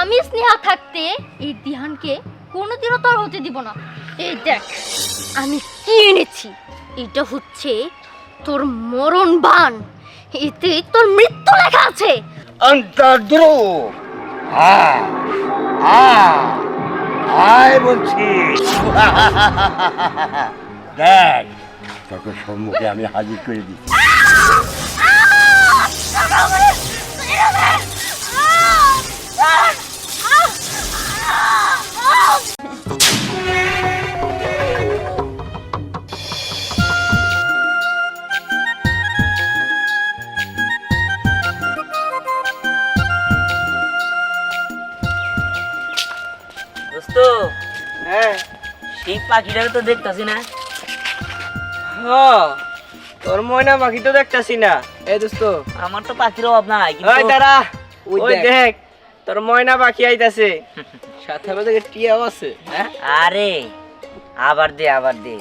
আমি স্নেহা থাকতে এই দিহানকে কোনোদিনও তোর হতে দিব না। এই দেখ আমি কি এনেছি, এটা হচ্ছে তোর মরণ বান, এতে তোর মৃত্যু লেখা আছে। অন্তর্দ্রো আয় বলছি। দেখ তোকে সম্মুখে আমি হাজির করে দিচ্ছি। দোস্ত, হ্যাঁ সেই পাখিটাকে তো দেখতাছি না। তোর ময়না পাখি তো দেখতাছি না। এই দোস্ত, আমার তো পাখির অভাব নাই, ওই দাঁড়া, ওই দেখ। দেখ তোর ময়না পাখি আইতাছে, সাথে থেকে টিয়াও আছে। হ্যাঁ আরে আবার দে আবার দে।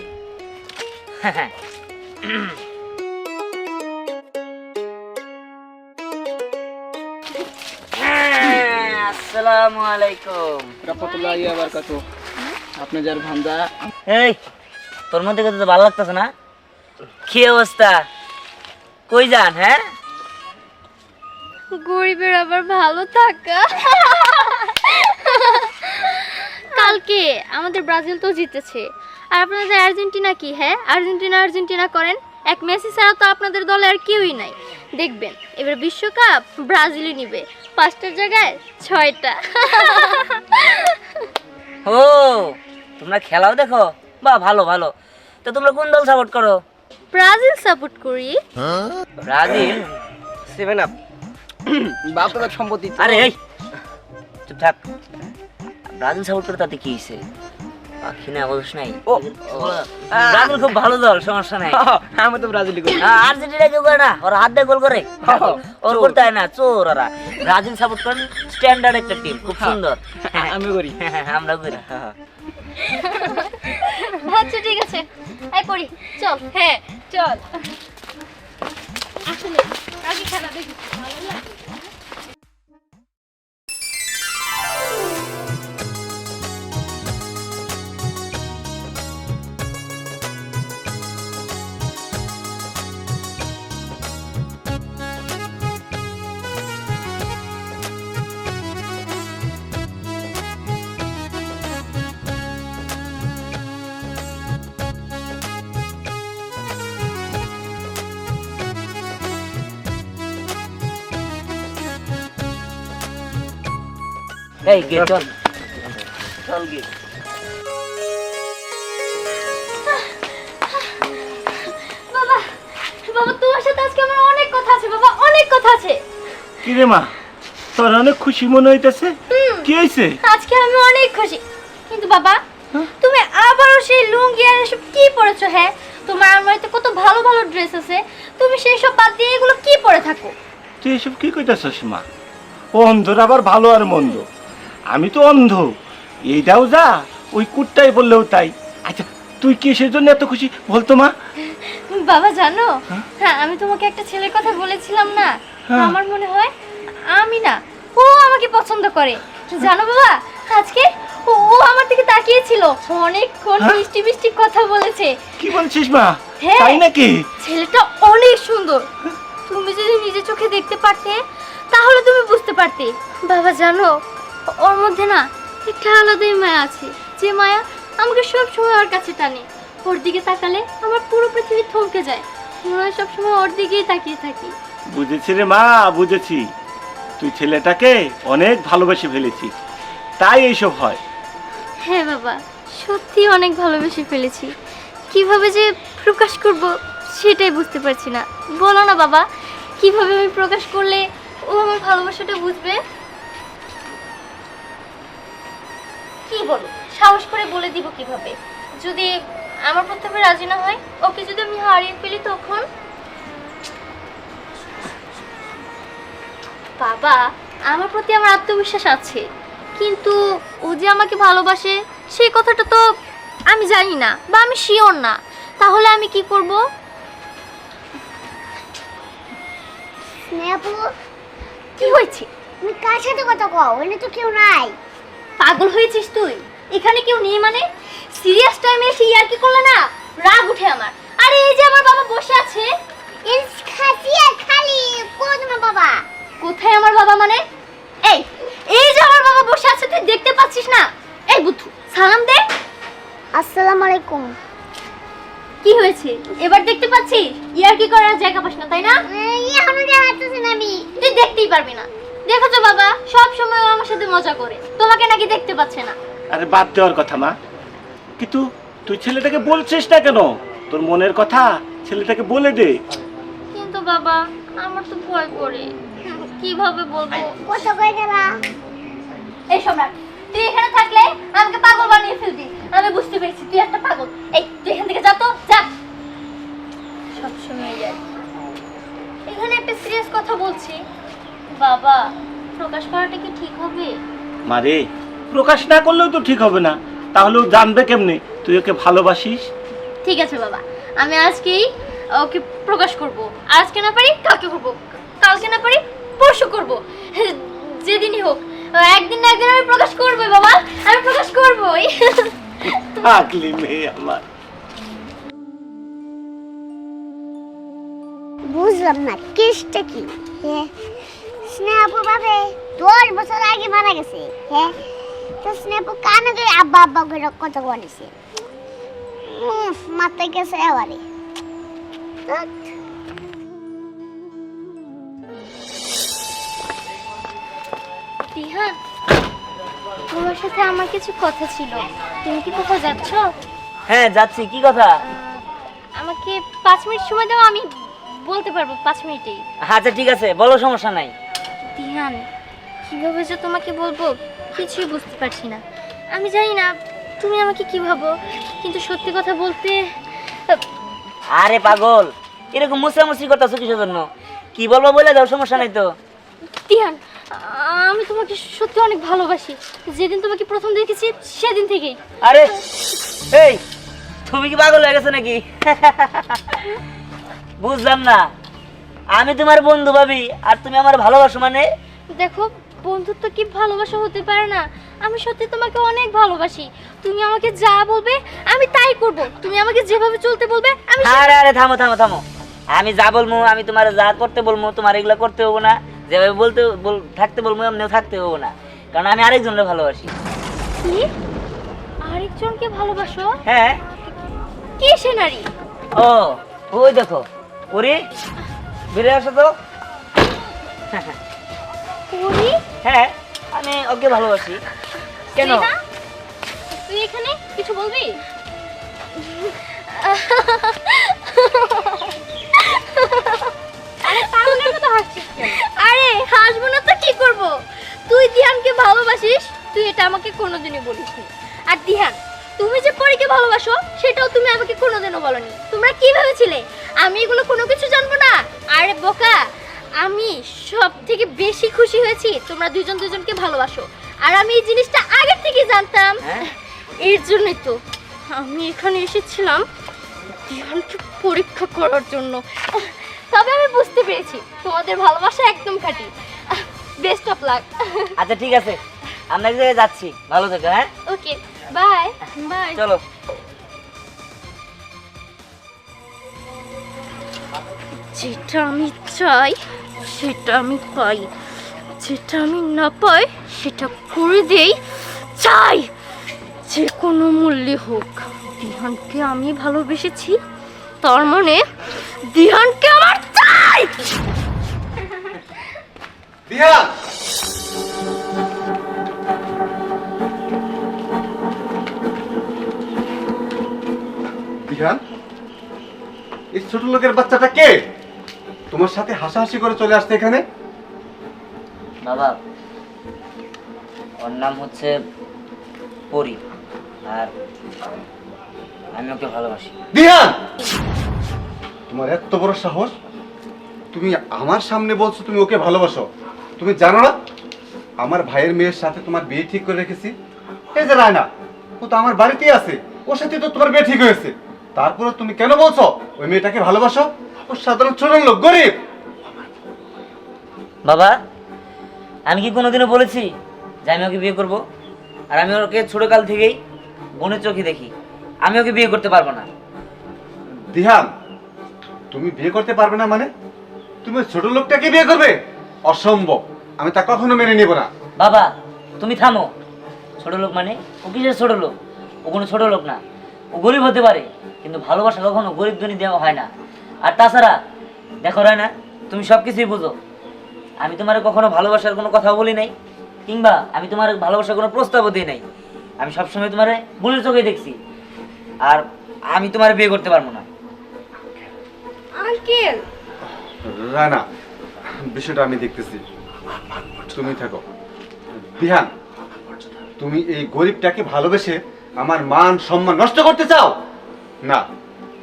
আসসালামু আলাইকুম। রাহমাতুল্লাহি ওয়া বারাকাতুহু। আপনি যার ভান্দা। এই তোর মধ্যে তো ভালো লাগতেছে না, কি অবস্থা, কই যান? হ্যাঁ গরিবের আবার ভালো থাকা। কালকে আমাদের ব্রাজিল তো জিতেছে, আর আপনাদের আর্জেন্টিনা কি? হ্যাঁ আর্জেন্টিনা করেন। এক মেসি ছাড়া তো আপনাদের দলে আর কেউই নাই। দেখবেন এবার বিশ্বকাপ ব্রাজিলই নিবে, 5টার জায়গায় 6টা। ও তোমরা খেলাও দেখো, বাহ ভালো ভালো। তো তোমরা কোন দল সাপোর্ট করো? ব্রাজিল সাপোর্ট করি। ব্রাজিল? 7 আপ বাপ দাদার সম্পত্তি। আরে এই চুপ থাক। ব্রাজিল সাপোর্ট করে তাতে কি হইছে? পাখি না বলছ নাই? ও ব্রাজিল খুব ভালো দল, সমস্যা নাই। আমি তো ব্রাজিলই করি। আর্জেন্টিনা কেউ করে না, ওরা হাত দিয়ে গোল করে। ওর করতে হয় না, চোর ওরা। ব্রাজিল সাপোর্ট করেন, স্ট্যান্ডার্ড একটা টিম, খুব সুন্দর। আমি করি। আমরা করি। আচ্ছা ঠিক আছে, এই পড়ি চল। হ্যাঁ চল। আসলে আগে খেলা দেখি ভালো লাগে। এই গে চল চল গে। বাবা বাবা তোমার সাথে আজকে আমার অনেক কথা আছে বাবা, অনেক কথা আছে। কি রে মা, তোর অনেক খুশি মনে হইতেছে, কি হয়েছে? আজকে আমি অনেক খুশি, কিন্তু বাবা তুমি আবারও সেই লুঙ্গি আর এসব কি পরেছো? হ্যাঁ তোমার আলমারিতে কত ভালো ভালো ড্রেস আছে, তুমি সেই সব বাদ দিয়ে এগুলো কি পরে থাকো? তুই এসব কি কইতাছস মা? অন্ধর আবার ভালো আর মন্দ, আমি তো অন্ধ। এইটাও যা, ওই কুটটাই বললেও তাই। আচ্ছা তুই কিসের জন্য এত খুশি বলতো মা? বাবা জানো, হ্যাঁ আমি তোমাকে একটা ছেলের কথা বলেছিলাম না, আমার মনে হয় আমি না ও আমাকে পছন্দ করে। জানো বাবা, আজকে ও আমার দিকে তাকিয়েছিল, অনেকক্ষণ মিষ্টি মিষ্টি কথা বলেছে। কি বলছিস মা? হ্যাঁ। তাই নাকি? ছেলেটা অনেক সুন্দর, তুমি যদি নিজে চোখে দেখতে পারতে তাহলে তুমি বুঝতে পারতে। বাবা জানো, ওর মধ্যে না একটা আলাদাই মায়া আছে, যে মায়া আমাকে সব সময় ওর কাছে টানে। ওর দিকে তাকালে আমার পুরো পৃথিবী থমকে যায়, মনে হয় সবসময় ওর দিকেই তাকিয়ে থাকি। বুঝেছি রে মা, বুঝেছি। তুই ছেলেটাকে অনেক ভালোবেসে ফেলেছিস, তাই এইসব হয়। হ্যাঁ বাবা, সত্যি অনেক ভালোবেসে ফেলেছি, কিভাবে যে প্রকাশ করব সেটাই বুঝতে পারছি না। বলো না বাবা, কিভাবে আমি প্রকাশ করলে ও আমার ভালোবাসাটা বুঝবে? কি বলো, সাহস করে বলে দিব কিভাবে? যদি আমার প্রথমে রাজি না হয়, ওকে যদি আমি হারিয়ে ফেলি তখন? বাবা আমার প্রতি আমার আত্মবিশ্বাস আছে, কিন্তু ও যে আমাকে ভালোবাসে সেই কথাটা তো আমি জানি না, বা আমি শিওর না। তাহলে আমি কি করব? স্নেহা কি হয়েছে? তুমি কার সাথে কথা কও? এনে তো কেউ নাই। পাগল হয়েছিস তুই? এখানে কেউ নেই মানে? সিরিয়াস টাইমে এসে ইয়ার্কি করলে না রাগ উঠে আমার। আরে এই যে আমার বাবা বসে আছে। ইস খাসিয়া খালি কোন তোমার বাবা? কোথায় আমার বাবা মানে? এই এই যে আমার বাবা বসে আছে, তুই দেখতে পাচ্ছিস না? এই বুদ্ধু, সালাম দে। আসসালামু আলাইকুম। কি হয়েছে এবার দেখতে পাচ্ছিস? ইয়ার্কি করার জায়গা পাস না তাই না? এখনো দেখাচ্ছেন আমি। তুই দেখতেই পারবি না। দেখো তো বাবা, সব সময় ও আমার সাথে মজা করে, তোমাকে নাকি দেখতে পাচ্ছে না। আরে বাদ দেওয়ার কথা মা, কিন্তু তুই ছেলেটাকে বলছিস না কেন? তোর মনের কথা ছেলেটাকে বলে দে। কিন্তু বাবা, আমার তো ভয় করে, কিভাবে বলবো? কত কই গেলা? এই সম্রাট, তুই এখানে থাকলে আমাকে পাগল বানিয়ে ফেলবি। আমি বুঝতে পেরেছি তুই একটা পাগল। এই তুই এখান থেকে যা তো, যা। সবসময় যাই। এখানে একটা সিরিয়াস কথা বলছি বাবা, প্রকাশ করাটা কি ঠিক হবে? মারে, প্রকাশ না করলেও তো ঠিক হবে না, তাহলে ও জানবে কেমনে তুই ওকে ভালোবাসিস? ঠিক আছে বাবা, আমি আজকেই ওকে প্রকাশ করব। আজকে না পারি কালকে করব, কালকে না পারি পরশু করব, যেদিনই হোক একদিন না একদিন আমি প্রকাশ করবই বাবা, আমি প্রকাশ করবই। থাকলি মেয়ে আমার। বুঝলাম না কেসটা কি? হ্যাঁ, স্নেহাপু বাবে 10 বছর আগে মারা গেছে। হ্যাঁ, তো স্নেহাপু কানে করে আব্বা আব্বা করে কথা বলেছে। মাথায় গেছে এবারে। তিহান, তোমার সাথে আমার কিছু কথা ছিল। তুমি কি কোথাও যাচ্ছ? হ্যাঁ যাচ্ছি, কি কথা? আমাকে 5 মিনিট সময় দাও, আমি বলতে পারবো 5 মিনিটেই। আচ্ছা ঠিক আছে, বলো, সমস্যা নাই। তিহান, কিভাবে যে তোমাকে বলবো কিছুই বুঝতে পারছি না। আমি জানি না তুমি আমাকে কি ভাবো, কিন্তু সত্যি কথা বলতে আরে পাগল, এরকম মুসরামুসরি করতেছো কিসের জন্য? কি বলবো বলে দাও, সমস্যা নাই তো। তিহান, আমি তোমাকে সত্যি অনেক ভালোবাসি। যেদিন তোমাকে প্রথম দেখেছি সেদিন থেকেই। আরে এই, তুমি কি পাগল হয়ে গেছো নাকি? বুঝলাম না, আমি তোমার বন্ধু ভাবি আর তুমি আমার ভালোবাসো মানে? দেখো, বন্ধুত্ব কি ভালোবাসা হতে পারে না? আমি সত্যি তোমাকে অনেক ভালোবাসি। তুমি আমাকে যা বলবে আমি তাই করব। তুমি আমাকে যেভাবে চলতে বলবে আমি আরে আরে থামো থামো থামো, আমি যা বলবো, আমি তোমার যা করতে বলবো তোমার এগুলো করতে হবো না। যেভাবে থাকতে বলবো এমনিও থাকতে হবো না, কারণ আমি আরেকজনকে ভালোবাসি। কি? আরেকজনকে ভালোবাসো? হ্যাঁ। কে সে নারী? ও, ওই দেখো ওরে, বেরিয়ে আসো তো। পরি? হ্যাঁ, আমি ওকে ভালোবাসি। কেন? তুই না? তুই এখানে কিছু বলবি? আরে পাগলের মতো হাসছিস কেন? আরে হাসবো না তো কি করব? তুই দিহানকে ভালোবাসিস, তুই এটা আমাকে কোনোদিনই বলিসনি। আর দিহান, তুমি যে পরীকে ভালোবাসো সেটাও তুমি আমাকে কোনোদিনও বলনি। তোমরা কি ভেবেছিলে আমি এগুলো কোনো কিছু জানবো না? আরে বোকা, আমি সব থেকে বেশি খুশি হয়েছি তোমরা দুজন দুজনকে ভালোবাসো। আর আমি এই জিনিসটা আগে থেকে জানতাম। এর জন্যই তো আমি এখানে এসেছিলাম দিহানকে পরীক্ষা করার জন্য। তবে আমি বুঝতে পেরেছি তোমাদের ভালোবাসা একদম খাঁটি। Best of luck. আচ্ছা ঠিক আছে, আমরা এক জায়গায় যাচ্ছি, ভালো থেকো। হ্যাঁ ওকে, বাই বাই। চলো। যেটা আমি চাই সেটা আমি পাই, যেটা আমি না পাই সেটা করে দেই। চাই যে কোনো মূল্যে হোক দিহানকে আমি ভালোবেসেছি, তার মানে দিহানকে আমার চাই। দিহান, দিহান, এই ছোট লোকের বাচ্চাটা কে? তোমার সাথে হাসাহাসি করে চলে আসছে এখানে? বাবা, ওর নাম হচ্ছে পরি, আর আমি ওকে ভালোবাসি। দিহান, তোমার এত বড় সাহস! তুমি আমার সামনে বলছো তুমি ওকে ভালোবাসো? তুমি জানো না আমার ভাইয়ের মেয়ের সাথে তোমার বিয়ে ঠিক করে রেখেছি? এই যে রায়না, ও তো আমার বাড়িতেই আছে, ওর সাথে তো তোমার বিয়ে ঠিক হয়েছে। তারপরে তুমি কেন বলছো ওই মেয়েটাকে ভালোবাসো? ও সাধারণ ছোট লোক, গরিব। বাবা, আমি কি কোনোদিনও বলেছি যে আমি ওকে বিয়ে করব? আর আমি ওকে ছোটকাল থেকেই বোনের চোখে দেখি, আমি ওকে বিয়ে করতে পারবো না। দিহান, তুমি বিয়ে করতে পারবে না মানে? তুমি ওই ছোট লোকটাকে বিয়ে করবে? অসম্ভব, আমি তা কখনো মেনে নেব না। বাবা তুমি থামো। ছোট লোক মানে? ও কিসের ছোট লোক? ও কোনো ছোট লোক না। ও গরিব হতে পারে, কিন্তু ভালোবাসা কখনো গরিব ধনী দেওয়া হয় না। আর তাছাড়া দেখো রায়না, তুমি সব কিছুই বুঝো। আমি তোমার কখনো ভালোবাসার কোনো কথা বলি নাই, কিংবা আমি তোমার ভালোবাসার কোনো প্রস্তাবও দিই নাই। আমি সবসময় তোমার বোনের চোখে দেখছি। আর আমি তোমার বিয়ে করতে পারবো না। আঙ্কেল, রানা, বিষয়টা আমি দেখতেছি, তুমি থাকো। দিহান, তুমি এই গরিবটাকে ভালোবেসে আমার মান সম্মান নষ্ট করতে চাও? না,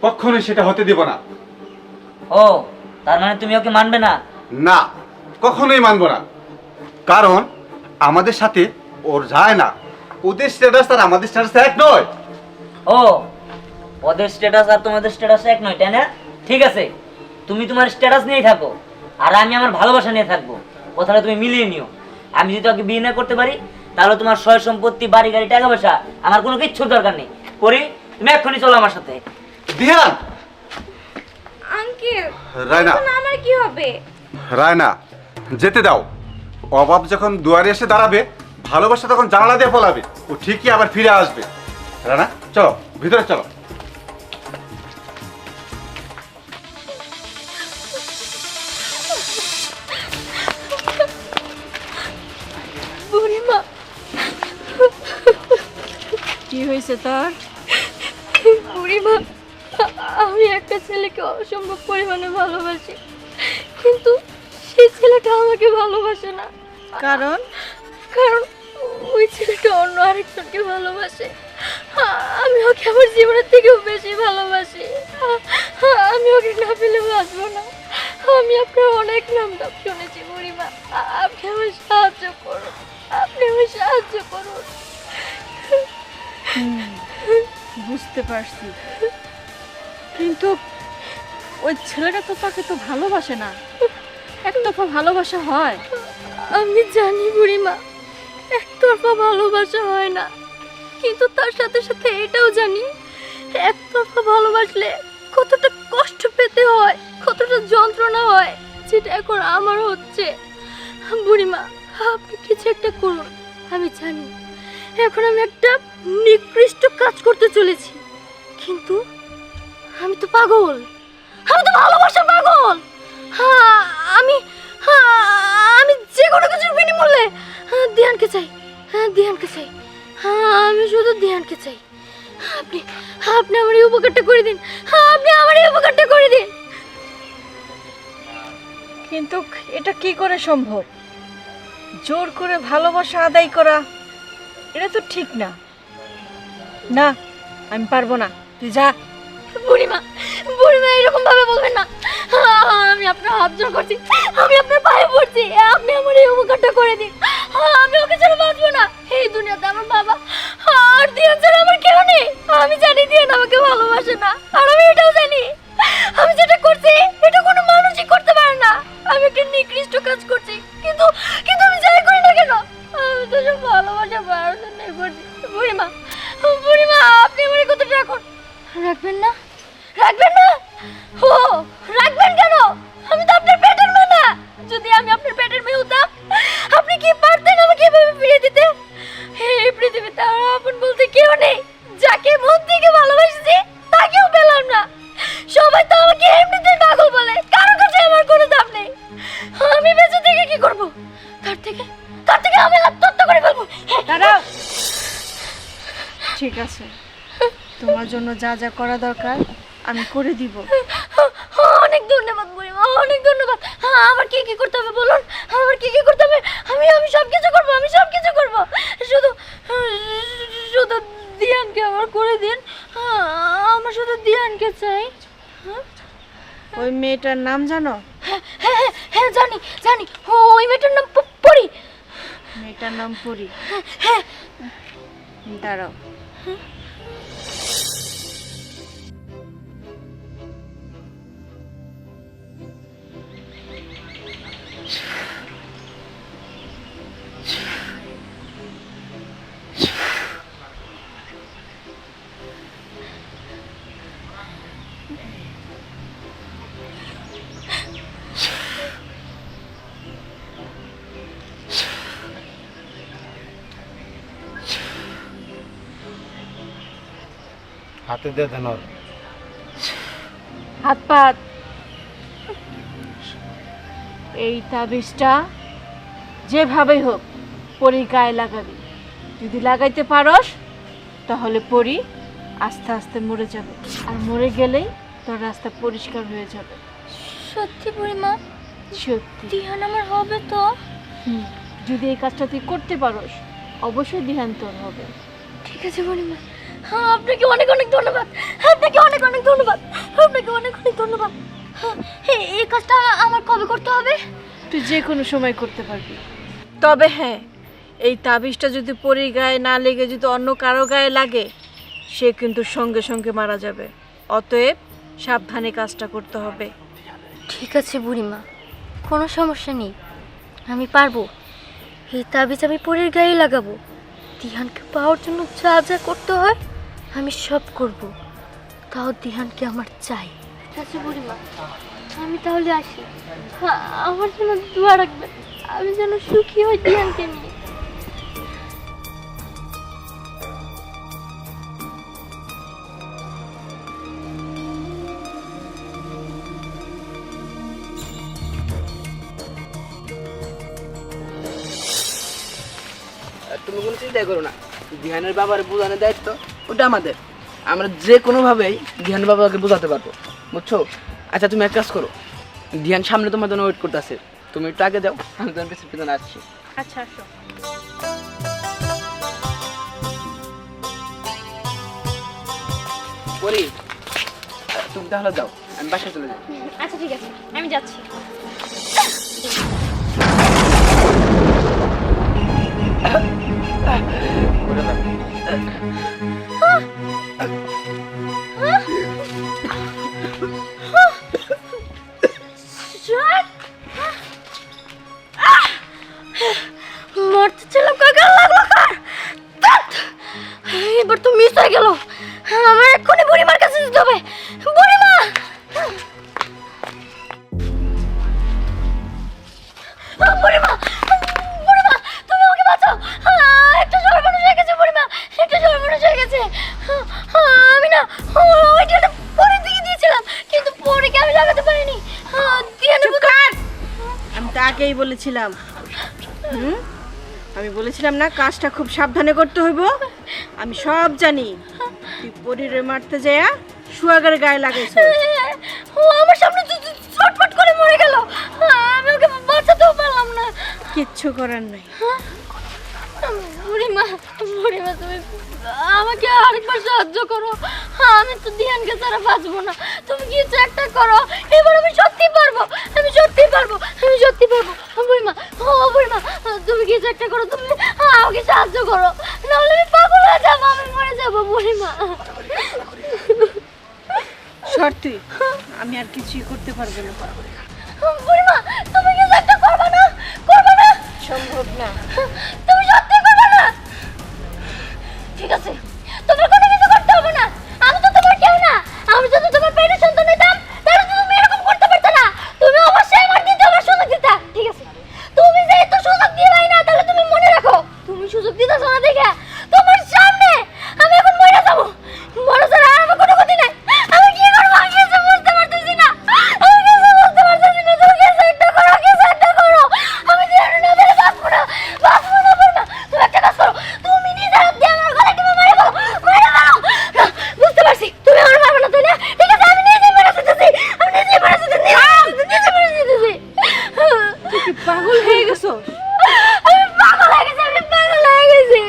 কখনোই সেটা হতে দেব না। ও, তার মানে তুমি ওকে মানবে না? না, কখনোই মানবো না। কারণ আমাদের সাথে ওর যায় না। ওদের স্ট্যাটাস আর আমাদের স্ট্যাটাস এক নয়। ও, ওদের স্ট্যাটাস আর তোমাদের স্ট্যাটাস এক নয়, তাই না? ঠিক আছে, তুমি তোমার স্ট্যাটাস নিয়েই থাকো, আর আমি আমার ভালোবাসা নিয়ে থাকবো। কথাটা তুমি মিলিয়ে নিও। আমি যদি ওকে বিয়ে না করতে পারি, তাহলে তোমার সয় সম্পত্তি, বাড়ি গাড়ি, টাকা পয়সা আমার কোনো কিচ্ছুর দরকার নেই। করি, তুমি এক্ষুনি চলো আমার সাথে। দিহান, আঙ্কেল, রায়না, আমার কি হবে? রায়না, যেতে দাও। অভাব যখন দুয়ারে এসে দাঁড়াবে, ভালোবাসা তখন জানালা দিয়ে পলাবে। ও ঠিকই আবার ফিরে আসবে। রানা, চলো ভিতরে চলো। বুড়িমা, কি হয়েছে তোর? বুড়িমা, আমি একটা ছেলেকে অসম্ভব পরিমাণে ভালোবাসি, কিন্তু সেই ছেলেটা আমাকে ভালোবাসে না। কারণ কারণ ওই ছেলেটা অন্য আরেকজনকে ভালোবাসে। আমি ওকে আমার জীবনের থেকেও বেশি ভালোবাসি। আমি ওকে না পেলে বাঁচবো না। আমি আপনার অনেক নাম ডাক শুনেছি বুড়িমা, আপনি আমার সাহায্য করুন, আপনি আমার সাহায্য করুন। বুঝতে পারছি, কিন্তু ওই ছেলেটা তো তাকে তো ভালোবাসে না। একতরফা ভালোবাসা হয়। আমি জানি বুড়িমা, একতরফা ভালোবাসা হয় না, কিন্তু তার সাথে সাথে এটাও জানি একতরফা ভালোবাসলে কতটা কষ্ট পেতে হয়, কতটা যন্ত্রণা হয়, যেটা এখন আমার হচ্ছে। বুড়িমা, আপনি কিছু একটা করুন। আমি জানি এখন আমি একটা নিকৃষ্ট কাজ করতে চলেছি, কিন্তু আমি তো পাগল, আমি তো ভালোবাসা পাগল। হ্যাঁ, আমি আমি যে কোনো কিছুর বিনিময়ে ধ্যানকে চাই, ধ্যানকে চাই। আমি শুধু ধ্যানকে চাই। আপনি আপনি আমার এই উপকারটা করে দিন, আপনি আমার এই উপকারটা করে দিন। কিন্তু এটা কি করে সম্ভব? জোর করে ভালোবাসা আদায় করা এটা তো ঠিক না। না, আমি পারবো না, তুই যা। বুড়িমা, বুড়িমা এরকম ভাবে বলবেন না। আমি আপনার হাত জোর করছি, আমি আপনার পায়ে পড়ছি, আপনি আমার এই উপকারটা করে দিন। আমি ওকে ছাড়া বাঁচবো না। এই দুনিয়াতে আমার বাবা আর দিয়ান ছাড়া আমার কেউ নেই। আমি জানি দিয়ান আমাকে ভালোবাসে না, আর আমি এটাও জানি আমি যেটা করছি এটা কোনো মানুষই করতে পারে না। আমি একটা নিকৃষ্ট কাজ করছি, কিন্তু কিন্তু আমি যাই করি না কেন, আমি তো সব ভালোবাসা পাওয়ার জন্যই করছি। বুড়িমা, বুড়িমা, আপনি আমার কত রাখুন। রাখবেন না? রাখবেন না? ও, রাখবেন কেন? আমি তো আপনার পেটের মেয়ে না। যদি আমি আপনার পেটের মেয়ে হতাম, আপনি কি পারতেন আমাকে এভাবে ফিরিয়ে দিতে? এই পৃথিবীতে আমার আপন বলতে কেউ নেই। যাকে মন থেকে ভালোবাসছি তাকেও পেলাম না। সবাই তো আমাকে এমনিতেই পাগল বলে, কারো কাছে আমার কোনো দাম নেই। আমি বেঁচে থেকে কি করব? তার থেকে আমি আত্মহত্যা করে ফেলবো। দাঁড়াও। ঠিক আছে, তোমার জন্য যা যা করা দরকার আমি করে দিব। অনেক ধন্যবাদ বুড়িমা, অনেক ধন্যবাদ। আমার কি কি করতে হবে বলুন, আমার কি কি করতে হবে? আমি আমি সব কিছু করবো, আমি সব কিছু করবো। শুধু শুধু দিয়ানকে আমার করে দিন। আমার শুধু দিয়ানকে চাই। ওই মেয়েটার নাম জানো? হ্যাঁ হ্যাঁ হ্যাঁ, জানি জানি। ওই মেয়েটার নাম পরি। মেয়েটার নাম পরি। হ্যাঁ, দাঁড়াও। হাতে দিয়ে দেন ওর। হাত পাত। এই তাবিজটা যেভাবেই হোক পরীর গায়ে লাগাবি। যদি লাগাইতে পারস তাহলে পরী আস্তে আস্তে মরে যাবে, আর মরে গেলেই তোর রাস্তা পরিষ্কার হয়ে যাবে। সত্যি বুড়িমা? সত্যি। দিহান আমার হবে তো? যদি এই কাজটা তুই করতে পারস অবশ্যই ধ্যান তোর হবে। ঠিক আছে বুড়িমা, হ্যাঁ আপনাকে অনেক অনেক ধন্যবাদ, আপনাকে অনেক অনেক ধন্যবাদ, আপনাকে অনেক অনেক ধন্যবাদ। হ্যাঁ, এই কাজটা আমার কবে করতে হবে? তুই যে কোনো সময় করতে পারবি। তবে হ্যাঁ, এই তাবিজটা যদি পরীর গায়ে না লেগে যদি অন্য কারো গায়ে লাগে সে কিন্তু সঙ্গে সঙ্গে মারা যাবে। অতএব সাবধানে কাজটা করতে হবে। ঠিক আছে বুড়িমা, কোনো সমস্যা নেই, আমি পারবো। এই তাবিজ আমি পরীর গায়ে লাগাবো। দিহানকে পাওয়ার জন্য যা যা করতে হয় আমি সব করব, তাও দিহানকে আমার চাই। ঠিক আছে বুড়িমা, আমি তাহলে আসি। হ্যাঁ, আমার জন্য দোয়া রাখবেন, আমি যেন সুখী হই দিহানকে নিয়ে। আর তুমি কোনো চিন্তাই করো না, ধ্যানের বাবার বোঝানোর দায়িত্ব ওটা আমাদের। আমরা যে কোনোভাবেই ধ্যান বাবাকে বোঝাতে পারবো, বুঝছো? আচ্ছা তুমি এক কাজ করো, ধ্যান সামনে তোমার জন্য ওয়েট করতেছে, তুমি একটু আগে যাও, আমি তোমার পেছনে পেছনে আসছি। আচ্ছা আসো। পরি, তুমি তাহলে যাও, আমি বাসায় চলে যাই। আচ্ছা ঠিক আছে, আমি যাচ্ছি। মরতে ছিলাম কাকা, লাগলো কার? এবার তো মিস হয়ে গেল। আমার এক্ষুনি বুড়িমার কাছে যেতে হবে। বুড়িমা, বুড়িমা, বুড়িমা, তুমি আমাকে বাঁচাও। একটা সর্বনাশ হয়ে গেছে বুড়িমা, একটা সর্বনাশ হয়ে গেছে। আমি না ওই ডেটা পরে দিয়ে দিয়েছিলাম, কিন্তু পরীকে আমি লাগাতে পারিনি। আমি তো আগেই বলেছিলাম, আমি বলেছিলাম না কাজটা খুব সাবধানে করতে হইব। আমি সব জানি। তুই পরীরে মারতে যায়া শুয়াগারে গায়ে লাগাইছ। ও আমার সামনে ছটফট করে মরে গেল, আমি ওকে বাঁচাতেও পারলাম না। কিচ্ছু করার নাই। বুড়িমা, বুড়িমা তুমি আমাকে আরেকবার সাহায্য করো। আমি তো ধ্যানকে ছাড়া বাঁচবো না। তুমি কিছু একটা করো, এবার আমি সত্যি পারবো, আমি সত্যি পারবো, আমি সত্যি পারবো। বুড়িমা, ও বুড়িমা, তুমি কিছু একটা করো, তুমি আমাকে সাহায্য করো, নাহলে আমি পাগল হয়ে যাবো, আমি মরে যাবো বুড়িমা। সত্যি আমি আর কিছুই করতে পারবো না। বুড়িমা, তুমি কিছু একটা করবে না, করবে না? সম্ভব না। তুমি সত্যি করবে না? ঠিক আছে, তোমার কোনো কিছু করতে হবে না, আমি তো তোমার কেউ না। আমি যদি তোমার পেটের সন্তান হইতাম তাহলে তো তুমি এরকম করতে পারতে না। তুমি অবশ্যই আমার দ্বিতীয়বার সুযোগ দিতা। ঠিক আছে, তুমি যেহেতু সুযোগ দিলাই না, তাহলে তুমি মনে রাখো, তুমি সুযোগ দিতেছ না দেখে তোমার সামনে আমি এখন মরে যাবো। মরে যাওয়ার আর আমার কোনো ক্ষতি নাই। আমি কি করবো আমি কিছু বুঝতে পারতেছি না, আমি কিছু বুঝতে পারতেছি না। তুমি কিছু একটা করো, কিছু একটা করো, আমি জানি না বেড়ে বাঁচবো না, বাঁচবো না। বুড়িমা, তুমি একটা কাজ করো, তুমি নিজের হাত দিয়ে আমার গলায় টিপে মেরে ফেলো, মেরে ফেলো। না, বুঝতে পারছি তুমি আমার মারবে না, তাই না? ঠিক আছে, আমি নিজেই মেরে দিতেছি, আমি নিজেই মেরে দিতেছি, নিজেই মেরে দিতেছি। তুই কি পাগল হয়ে গেছো? আমি পাগল হয়ে গেছি, আমি পাগল হয়ে গেছি,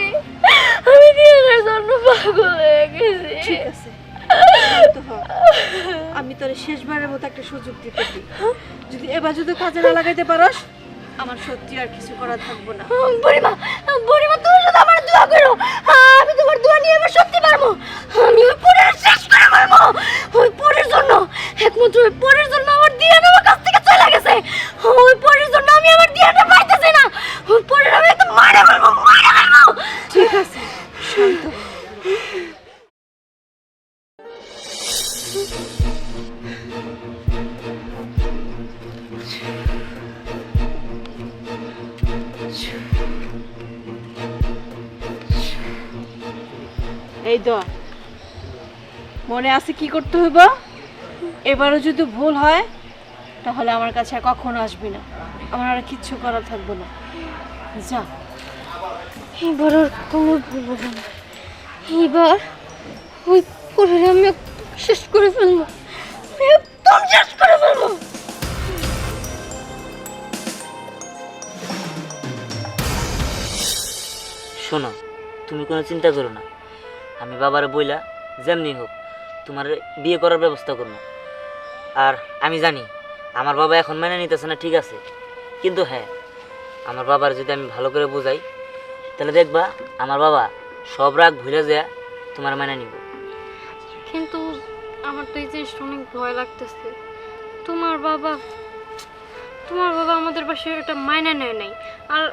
আমি দিনের জন্য পাগল হয়ে গেছি। ঠিক আছে, শান্ত হ। আমি তোর শেষবারের মতো একটা সুযোগ দিতেছি। যদি এবার যদি কাজে না লাগাইতে পারস আমার সত্যি আর কিছু করা থাকবো না। বুড়িমা, বুড়িমা, তুমি শুধু আমার দোয়া করো, আমি তোমার দোয়া নিয়ে এবার সত্যি পারবো। আমি ওই পরের শেষ করে মারবো, ওই পরের জন্য, একমাত্র ওই পরের জন্য আমার দিয়ান আমার কাছ থেকে চলে গেছে। ওই পরের জন্য আমি আমার দিয়ানটা পাইতেছি না। ওই পরের আমি একদম মারা ফেলবো, মারা ফেলবো। ঠিক আছে, শান্ত হ। এই তো মনে আছে কি করতে হইব? এবারও যদি ভুল হয় তাহলে আমার কাছে আর কখনো আসবি না, আমার আর কিচ্ছু করা থাকবে না। যা। এবার আর কোনো ভুল হবে না। এবার ওই পরের আমি শেষ করে ফেলবো, একদম শেষ করে ফেলবো। শোনো, তুমি কোনো চিন্তা করো না, আমি বাবারে বইলা যেমনি হোক তোমার বিয়ে করার ব্যবস্থা করবো। আর আমি জানি আমার বাবা এখন মেনে নিতেছে না, ঠিক আছে, কিন্তু হ্যাঁ আমার বাবার যদি আমি ভালো করে বোঝাই তাহলে দেখবা আমার বাবা সব রাগ ভুলে যায় তোমার মেনে নিব। কিন্তু আমার তো এই জিনিসটা অনেক ভয় লাগতেছে। তোমার বাবা আমাদের বাসায় এটা মাইনে নেয় নাই। আর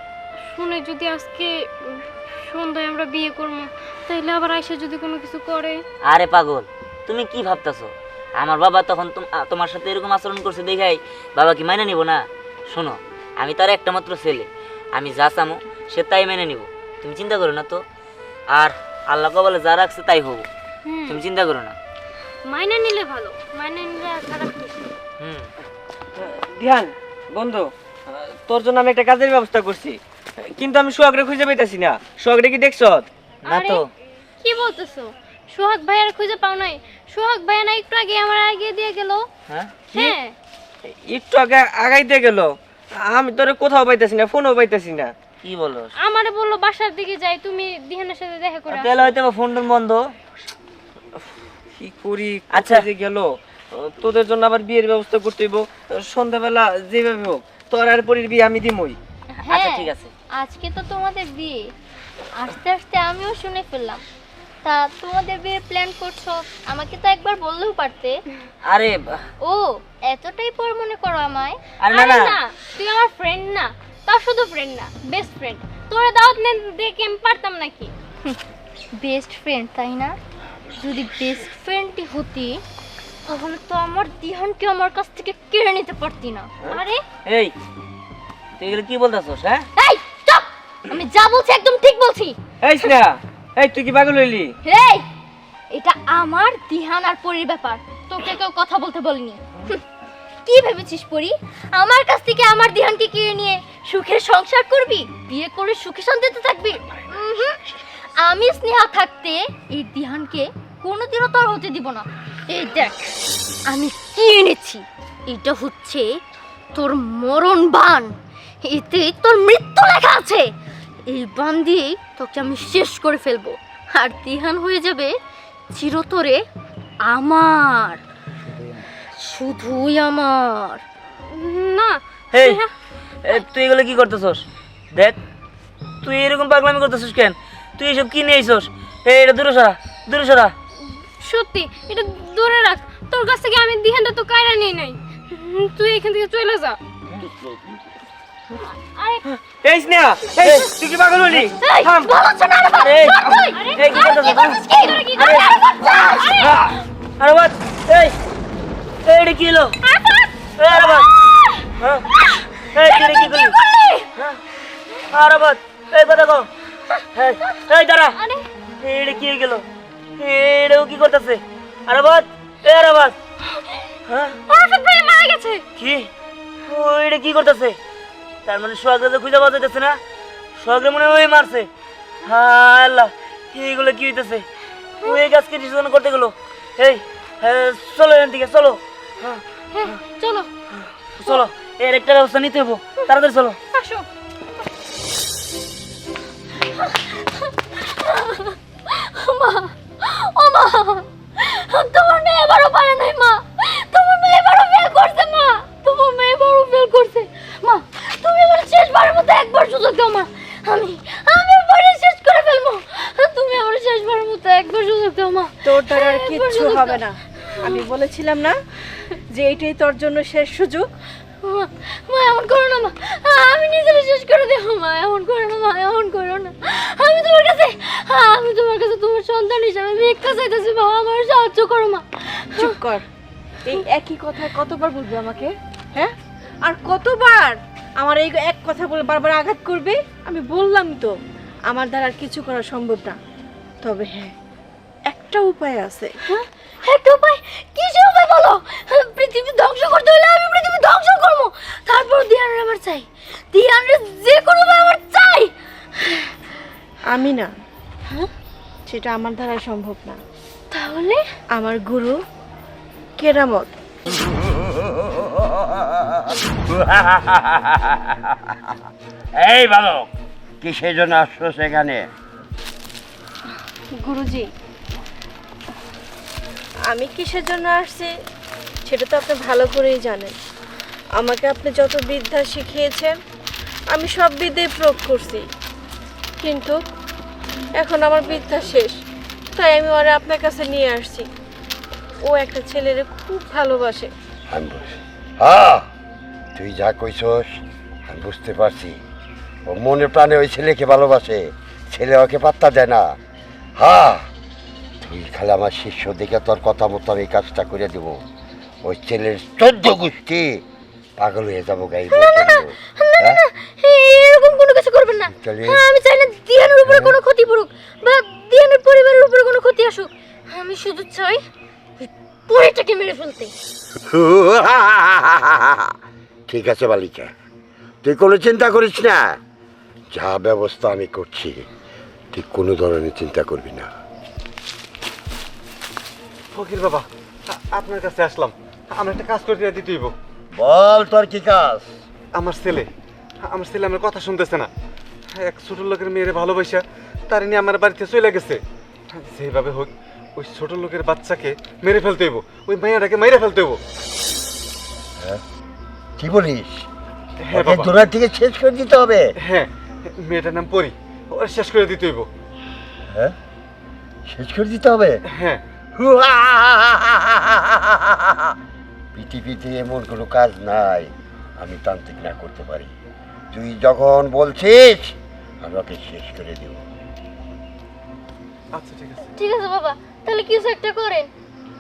শুনে যদি আজকে সন্ধ্যায় আমরা বিয়ে করবো, তাইলে আবার আয়সা যদি কোনো কিছু করে। আরে পাগল, তুমি কি ভাবতেছো? আমার বাবা তখন তোমার সাথে এরকম আচরণ করছে দেখাই বাবা কি মেনে নিব না? শোনো, আমি তার একটা মাত্র ছেলে, আমি যা চামো সে তাই মেনে নিব, তুমি চিন্তা করো না তো। আর আল্লাহ কবলে যা রাখছে তাই হবো, তুমি চিন্তা করো না। মাইনে নিলে ভালো, মাইনে নিলে আর খারাপ কিছু না। ধ্যান বন্ধু, তোর জন্য আমি একটা কাজের ব্যবস্থা করছি, কিন্তু আমি সোহাগরে খুঁজে পাইতাছি না। সোহাগরে কি দেখছ? না তো। কি বলতেছো? সোহাগ ভাইয়ার খুঁজে পাও নাই? সোহাগ ভাইয়া না একটু আগে আমার আগে দিয়ে গেল। হ্যাঁ, হ্যাঁ, একটু আগে আগাইতে গেল, আমি তোরে কোথাও পাইতাছি না, ফোনও পাইতাছি না। কি বলো? আমারে বললো বাসার দিকে যাই, তুমি দিহানের সাথে দেখা করে আসো। তাহলে হয়তো ফোন টোন বন্ধ। কি করি? আচ্ছা। আচ্ছা যে গেল, তোদের জন্য আবার বিয়ের ব্যবস্থা করতে হইব, সন্ধ্যাবেলা যেভাবে হোক তোর আর পরির বিয়ে আমি দিমই। আচ্ছা হ্যাঁ, ঠিক আছে। আজকে তো তোমাদের বিয়ে, আস্তে আস্তে আমিও শুনে ফেললাম। তা তোমাদের বিয়ে প্ল্যান করছো, আমাকে তো একবার বললেও পারতে। আরে ও এতটাই পর মনে করো আমায়? আরে না, আরে না। না, তুই আমার ফ্রেন্ড না, তাও শুধু ফ্রেন্ড না, বেস্ট ফ্রেন্ড। তোরা দাওয়াত না দেখে আমি পারতাম নাকি? বেস্ট ফ্রেন্ড তাই না? যদি বেস্ট ফ্রেন্ডই হতি তাহলে তো আমার দিহানকে আমার কাছ থেকে কেড়ে নিতে পারতি না। আরে এই, তুই এগুলো কি বলতেছস? হ্যাঁ, এই চুপ! আমি যা বলছি একদম ঠিক বলছি। এই স্নেহা, এই তুই কি পাগল হইলি? এই, এটা আমার দিহান আর পরির ব্যাপার, তোকে কেউ কথা বলতে বলিনি। কি ভেবেছিস পরি, আমার কাছ থেকে আমার দিহানকে কিনে নিয়ে সুখের সংসার করবি, বিয়ে করে সুখে শান্তিতে থাকবি? উহুম। আমি স্নেহা থাকতে এই দিহানকে কোনোদিনও তোর হতে দিব না। এই দেখ আমি কি এনেছি, এটা হচ্ছে তোর মরণ বান, এতে তোর মৃত্যু লেখা আছে। এই বান দিয়েই তোকে আমি শেষ করে ফেলবো, আর দিহান হয়ে যাবে চিরতরে আমার, শুধুই আমার। না এই, তুই এগুলো কি করতেছস? দেখ, তুই এরকম পাগলামি করতেছস কেন? তুই এসব কি নিয়ে আইছস? এই, এটা দূরে সরা, দূরে সরা। সত্যি এটা দূরে রাখ, তোর কাছ থেকে আমি দিহানটা তো কায়রা নিয়ে নাই। তুই এখান থেকে চলে যা। আরে এই স্নেহা, এই তুই কি পাগল হইলি? এই, থাম। বলছো না, আরে বাদ, এই, বাদ তুই। এই, কি আরে, করতেছিস? কি করছিস? কি করে, কি করে? আরে বাদ, আরে, আরে বাদ, এই, এই, এটা কি হলো? আরে বাদ। এই, আরে বাদ, হ্যাঁ, এই, তুই এটা কি করলি? হ্যাঁ, আরে বাদ, এই কথা কও। এই, এই দাঁড়া, আরে এটা কি হয়ে গেল? এটাও কি করতেছে? আরে বাদ, এই আরে বাদ, হ্যাঁ, অরফত ভাই মারা গেছে। কি? ও এটা কি করতেছে? তার মানে সোহাগরা খুঁজে পাওয়া যাইতেছে না, সোহাগরা মনে হয় ওই মারছে। হ্যাঁ আল্লাহ, এইগুলো কি হইতেছে? ও এই কাজকে ডিসিশন করতে গেলো। এই, চলো এখান থেকে, চলো। হ্যাঁ, হ্যাঁ, চলো চলো, এর একটা ব্যবস্থা নিতে হবো, তাড়াতাড়ি চলো। আসো। মা, ও মা, তোমার মেয়ে এবারও পারে নাই মা, তোমার মেয়ে এবারও ফেল করছে মা, তোমার মেয়ে এবারও ফেল করছে মা। তুমি আমার শেষবারের মতো একবার সুযোগ দাও মা, আমি পরে শেষ করে ফেলবো। তুমি আমার শেষবারের মতো একবার সুযোগ দাও মা। তোর দ্বারা আর একবার কিচ্ছু সুযোগ হবে দাও। না, আমি বলেছিলাম না যে এটাই তোর জন্য শেষ সুযোগ। মা, মা এমন করো না মা, আমি নিজের শেষ করে দেবো মা, এমন করো না মা, এমন করো না। আমি তোমার কাছে তোমার সন্তান হিসাবে ভিক্ষা চাইতেছি মা, আমার সাহায্য করো মা। চুপ কর, এই একই কথা কতবার বলবি আমাকে? হ্যাঁ, আর কতবার আমার এই এক কথা বলে বারবার আঘাত করবে? আমি বললাম তো আমার দ্বারা আর কিছু করা সম্ভব না, তবে হ্যাঁ একটা একটা উপায় আছে। হ্যাঁ একটা উপায়, কিসে উপায় বলো? পৃথিবী ধ্বংস করতে হলে আমি পৃথিবী ধ্বংস করবো, তারপর দিহানের আমার চাই, দিহানের যে কোনো উপায় আমার চাই। আমি না, সেটা আমার দ্বারা সম্ভব না। তাহলে আমার গুরু কেরামত। এই বালক, কিসের জন্য আসছো সেখানে? গুরুজি, আমি কিসের জন্য আসছি সেটা তো আপনি ভালো করেই জানেন। আমাকে আপনি যত বিদ্যা শিখিয়েছেন আমি সব বিদ্যাই প্রয়োগ করছি, কিন্তু এখন আমার বিদ্যা শেষ, তাই আমি ওরে আপনার কাছে নিয়ে আসছি। ও একটা ছেলেরে খুব ভালোবাসে। আমি বুঝি, হ্যাঁ, তুই যা কইছস আমি বুঝতে পারছি। ও মনে প্রাণে ওই ছেলেকে ভালোবাসে, ছেলে ওকে পাত্তা দেয় না। হ্যাঁ, তুই খালি আমার শিষ্য দেখে তোর কথা মতো আমি এই কাজটা করে দেব। ওই ছেলের 14 গোষ্ঠী পাগল হয়ে যাবো গাই। এরকম কোনো কিছু করবেন না। তাহলে? হ্যাঁ, আমি চাই না দিহানের উপরে কোনো ক্ষতি পড়ুক বা দিহানের পরিবারের উপরে কোনো ক্ষতি আসুক। আমি শুধু চাই ওই পরিটাকে মেরে ফেলতে। ঠিক আছে বালিকা, তুই কোনো চিন্তা করিস না, যা ব্যবস্থা আমি করছি তুই কোনো ধরনের চিন্তা করবি না। ফকির বাবা, আপনার কাছে আসলাম, আমরা একটা কাজ করে দিতে হইব। বল তোর কি কাজ? আমার ছেলে আমার কথা শুনতেছে না। এক ছোট লোকের মেয়েরে ভালোবাসা তার নিয়ে আমার বাড়িতে চলে গেছে। যেভাবে হোক ওই ছোট লোকের বাচ্চাকে মেরে ফেলতে হইব, ওই মেয়েটাকে মেরে ফেলতে হইব। কি বলিস? হ্যাঁ ওকে বাবা, দূরের থেকে শেষ করে দিতে হবে? হ্যাঁ, মেয়েটার নাম পরি, ওর শেষ করে দিতে হইব। হ্যাঁ, শেষ করে দিতে হবে? হ্যাঁ, পৃথিবীতে এমন কোনো কাজ নাই আমি তান্ত্রিক না করতে পারি। তুই যখন বলছিস আমি ওকে শেষ করে দেব। আচ্ছা ঠিক আছে। ঠিক আছে বাবা, তাহলে কিছু একটা করেন।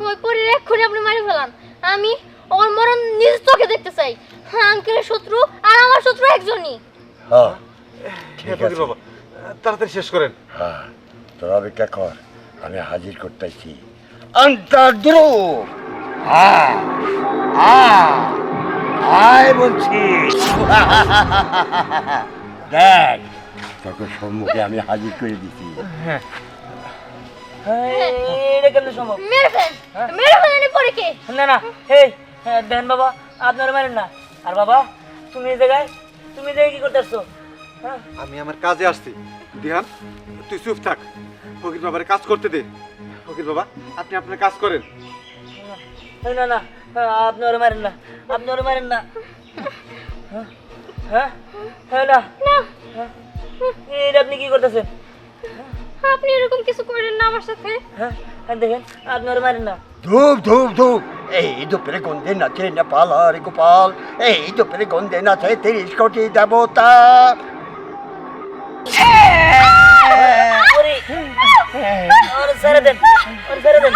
ওই পরির এক্ষুনি আপনি মারি ফেলান। আমি ওর মরণ নিজ চোখে দেখতে চাই। হ্যাঁ, আঙ্কেলের শত্রু আর আমার শত্রু একজনই। হ্যাঁ ঠিক হ্যাঁ ফকির আছে। বাবা, তাড়াতাড়ি শেষ করেন। হ্যাঁ, তোর অপেক্ষা কর, আমি হাজির করতেছি। অন্তর্দ্রু আয় বলছি। দেখ, তোকে সম্মুখে আমি হাজির করে দিছি। এটা কেন সম্ভব? মেরে ফেলেন, মেরে ফেলেন এই পরিকে। না না, হেই, দেন বাবা, আপনারা মারেন না। আর বাবা, তুমি এই জায়গায় কি করতে আসছো? হ্যাঁ, আমি আমার কাজে আসছি। দিহান, তুই চুপ থাক, ফকির বাবার কাজ করতে দে। ফকির বাবা, আপনি আপনার কাজ করেন। না না, আপনারা মারেন না, আপনারা মারেন না। হ্যাঁ হ্যাঁ, না হ্যাঁ, এটা আপনি কি করতেছেন? আপনি এরকম কিছু করেন না আমার সাথে। হ্যাঁ, দেখেন, আপনারা মারেন না। ধূপ ধূপ ধূপ, এই দুপুরে গন্ধে নাচে নেপাল আর গোপাল, এই দুপুরে গন্ধে নাচে 30 কোটি দেবতা। ওরে, ওরে ছেড়ে দেন, ওরে ছেড়ে দেন।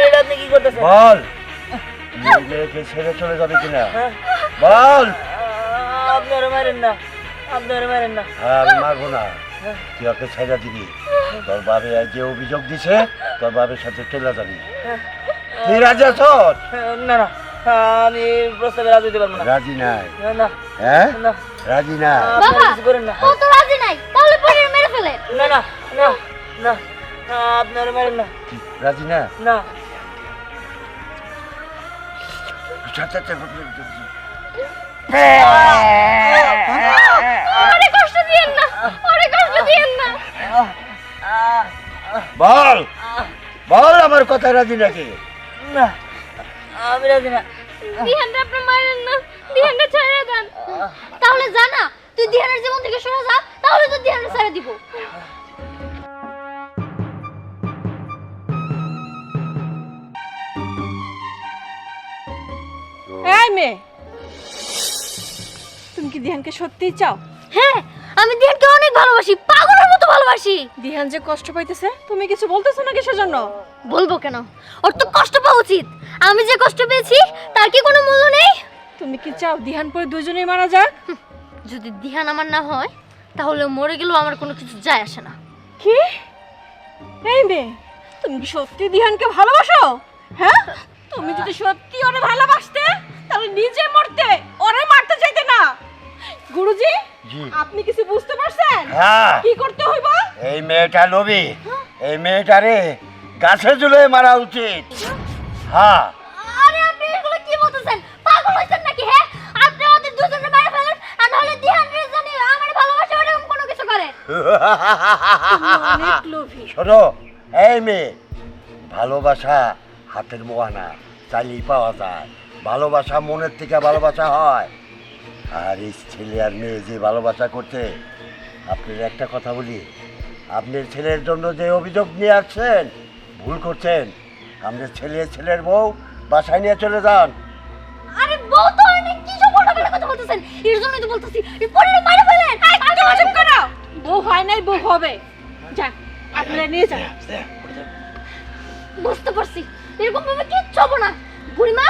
এটা আপনি কি করতেছেন? বল, নিজেকে ছেড়ে চলে যাবে কিনা বল। আপনারা মারেন না, আপনারা মারেন না। হ্যাঁ, আমি মারবো না, তুই ওকে ছেড়ে দিবি। তোর বাবে যে অভিযোগ দিছে তোর বাবের সাথে চলে যাবি। তুই রাজি আছ? না না, আমি প্রস্তাবে রাজি হতে পারবো না। রাজি নাই? না হ্যাঁ, না, রাজি নাই? আপনারা কিছু করেন না। ও তো রাজি নাই, তাহলে পরির মেরে ফেলেন। না না না না, আপনারা মারেন না। রাজি না? না, অনেক কষ্ট দিয়েন না, অনেক কষ্ট দিয়েন না। বল বল, আমার কথা রাজি নাকি? না, আমি রাজি না। দিহানটা আপনি মারেন না, দিহানটা ছেড়ে দেন। তাহলে জানা তুই দিহানের জীবন থেকে সরে যা, তাহলে তো দিহানটা ছেড়ে দিব। এই মেয়ে, তুমি কি দিহানকে সত্যিই চাও? হ্যাঁ, আমি দিহানকে অনেক ভালোবাসি, পাগলের মতো ভালোবাসি। দিহান যে কষ্ট পাইতেছে তুমি কিছু বলতেছো না কিসের জন্য? বলবো কেন, ওর তো কষ্ট পাওয়া উচিত। আমি যে কষ্ট পেয়েছি তার কি কোনো মূল্য নেই? তুমি কি চাও দিহান পরে দুজনেই মারা যাক? যদি দিহান আমার না হয় তাহলে মরে গেলেও আমার কোনো কিছু যায় আসে না। কি এই মেয়ে, তুমি কি সত্যি দিহানকে ভালোবাসো? হ্যাঁ, তুমি যদি সত্যি ওরে ভালোবাসতে তাহলে নিজে মরতে, ওরে মারতে চাইতে না। গুরুজি, জি। আপনি কিছু বুঝতে পারছেন? হ্যাঁ। কি করতে হইব? এই মেয়েটা লোভী, এই মেয়েটারে গাছে ঝুলে মারা উচিত। হ্যাঁ। আরে আপনি এগুলো কি বলতেছেন? পাগল হইছেন নাকি? হ্যাঁ, আপনি ওদের দুজনে মেরে ফেলেন, আর নাহলে দিহান রে জানি আমার ভালোবাসা এরকম কোনো কিছু করে। অনেক লোভী। শোনো এই মেয়ে, ভালোবাসা হাতের মোয়ানা, চাইলেই পাওয়া যায়। ভালোবাসা মনের থেকে ভালোবাসা হয়। আর এই ছেলে আর মেয়ে যে ভালোবাসা করছে, আপনার একটা কথা বলি, আপনার ছেলের জন্য যে অভিযোগ নিয়ে আসছেন ভুল করছেন। আপনার ছেলের বউ বাসায় নিয়ে চলে যান। আরে বউ তো অনেক কি সব উল্টাপাল্টা কথা বলতেছেন, এর জন্যই তো বলতেছি এই পরের মেরে ফেলেন। একদম চুপ করো। বউ হয় নাই, বউ হবে। যান, আপনারা নিয়ে যান। বুঝতে পারছি, এরকম ভাবে কিচ্ছু হবে না। বুড়িমা,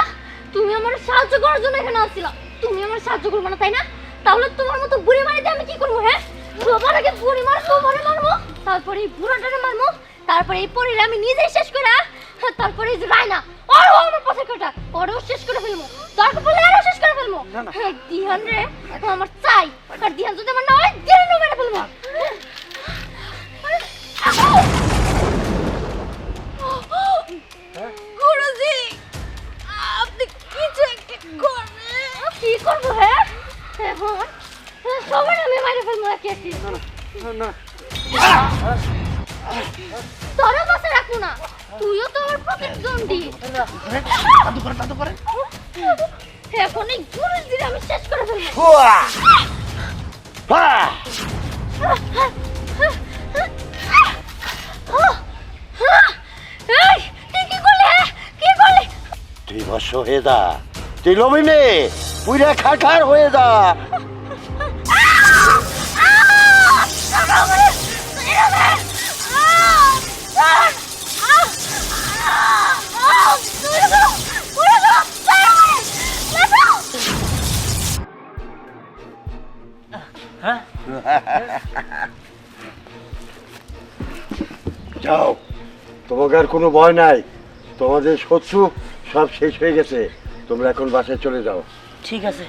তুমি আমার সাহায্য করার জন্য এখানে আসছিলা, তুমি আমার সাহায্য করবে না তাই না? তাহলে তোমার মতো বুড়ি মারিতে আমি কি করবো? হ্যাঁ, সবার আগে বুড়ি তোমারে মারবো, তারপরে এই বুড়াটারে মারবো, তারপরে এই পরিরে আমি নিজেই শেষ করে, তারপরে এই যে রায়না, ওরও আমার পথের কাটা, ওরও শেষ করে ফেলবো, দরকার পড়লে আরও শেষ করে ফেলবো। দিহান রে আমার চাই, আর দিহান যদি আমার না হয় দিহানও মেরে ফেলবো। গুরুজি, আপনি কিছু একটা করবেন। কি করবো? হ্যাঁ, এখন সবার আমি মারে ফেলবো একে একে। তোরও বাসে রাখবো না, তুইও তো আমার প্রতিদ্বন্দ্বী। এখন এই গুরুজির আমি শেষ করে ফেলবো। এই, তুই কি করলি? হ্যাঁ, কি করলি? তুই বর্ষ হয়ে যা, তুই লোভী মেয়ে, পুরা খাখার হয়ে যা। হ্যাঁ, যাও, তোমাকে আর কোনো ভয় নাই। তোমাদের শত্রু সব শেষ হয়ে গেছে, তোমরা এখন বাসায় চলে যাও। ঠিক আছে।